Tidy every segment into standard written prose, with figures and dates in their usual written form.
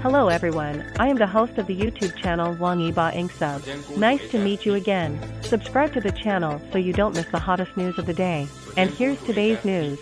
Hello everyone, I am the host of the YouTube channel wangyiboengsub. Nice to meet you again. Subscribe to the channel so you don't miss the hottest news of the day. And here's today's news.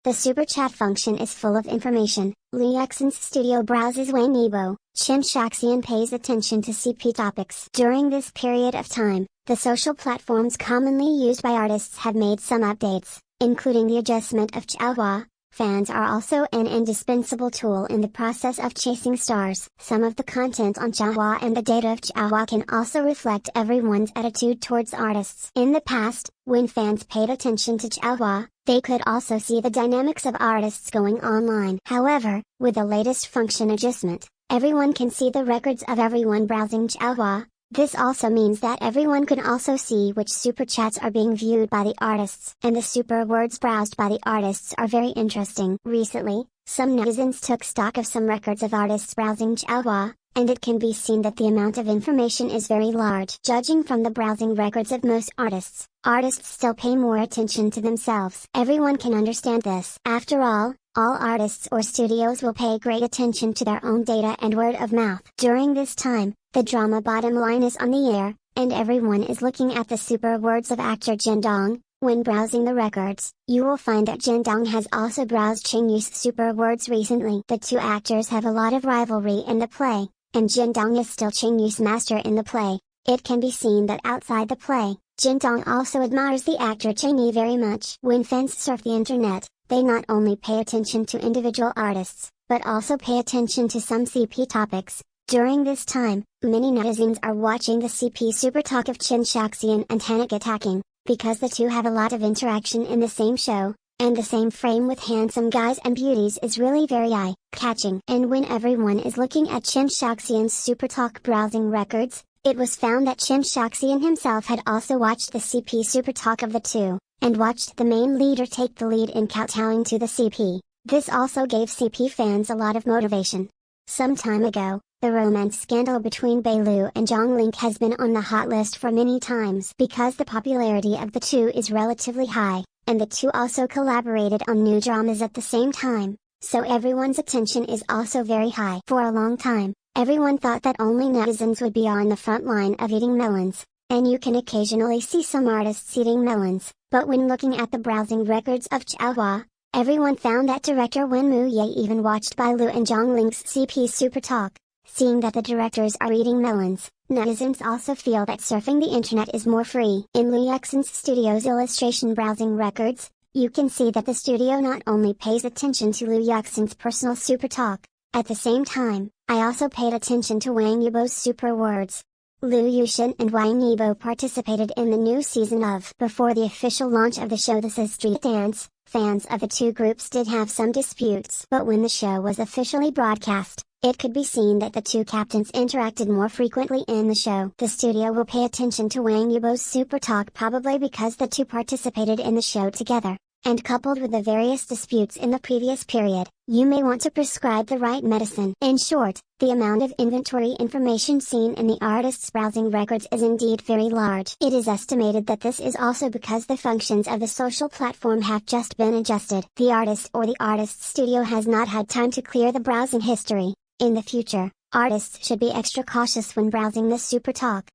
The super chat function is full of information. Liu Yuxin's studio browses Wang Yibo. Qin Xiaoxian pays attention to CP topics. During this period of time, the social platforms commonly used by artists have made some updates, including the adjustment of Chaohua. Fans are also an indispensable tool in the process of chasing stars. Some of the content on Chaohua and the data of Chaohua can also reflect everyone's attitude towards artists. In the past, when fans paid attention to Chaohua, they could also see the dynamics of artists going online. However, with the latest function adjustment, everyone can see the records of everyone browsing Chaohua. This also means that everyone can also see which super chats are being viewed by the artists. And the super words browsed by the artists are very interesting. Recently, some netizens took stock of some records of artists browsing Chaohua, and it can be seen that the amount of information is very large. Judging from the browsing records of most artists still pay more attention to themselves. Everyone can understand this. After all artists or studios will pay great attention to their own data and word of mouth. During this time, the drama bottom line is on the air, and everyone is looking at the super words of actor Jin Dong. When browsing the records, you will find that Jin Dong has also browsed Cheng Yu's super words recently. The two actors have a lot of rivalry in the play, and Jin Dong is still Cheng Yu's master in the play. It can be seen that outside the play, Jin Dong also admires the actor Cheng Yu very much. When fans surf the internet, they not only pay attention to individual artists, but also pay attention to some CP topics. During this time, many netizens are watching the CP super talk of Qin Xiaoxian and Hanek attacking, because the two have a lot of interaction in the same show, and the same frame with handsome guys and beauties is really very eye-catching. And when everyone is looking at Qin Xiaoxian's super talk browsing records, it was found that Qin Xiaoxian himself had also watched the CP super talk of the two, and watched the main leader take the lead in kowtowing to the CP. This also gave CP fans a lot of motivation. Some time ago, the romance scandal between Beilu and Zhonglink has been on the hot list for many times because the popularity of the two is relatively high, and the two also collaborated on new dramas at the same time, so everyone's attention is also very high. For a long time, everyone thought that only netizens would be on the front line of eating melons, and you can occasionally see some artists eating melons, but when looking at the browsing records of Chaohua, everyone found that director Wenmu Ye even watched Beilu and Zhonglink's CP super talk. Seeing that the directors are eating melons, netizens also feel that surfing the internet is more free. In Liu Yuxin's studio's illustration browsing records, you can see that the studio not only pays attention to Liu Yuxin's personal super talk, at the same time, I also paid attention to Wang Yibo's super words. Liu Yuxin and Wang Yibo participated in the new season of. Before the official launch of the show This Is Street Dance, fans of the two groups did have some disputes. But when the show was officially broadcast, it could be seen that the two captains interacted more frequently in the show. The studio will pay attention to Wang Yibo's super talk probably because the two participated in the show together, and coupled with the various disputes in the previous period, you may want to prescribe the right medicine. In short, the amount of inventory information seen in the artist's browsing records is indeed very large. It is estimated that this is also because the functions of the social platform have just been adjusted. The artist or the artist's studio has not had time to clear the browsing history. In the future, artists should be extra cautious when browsing this super talk.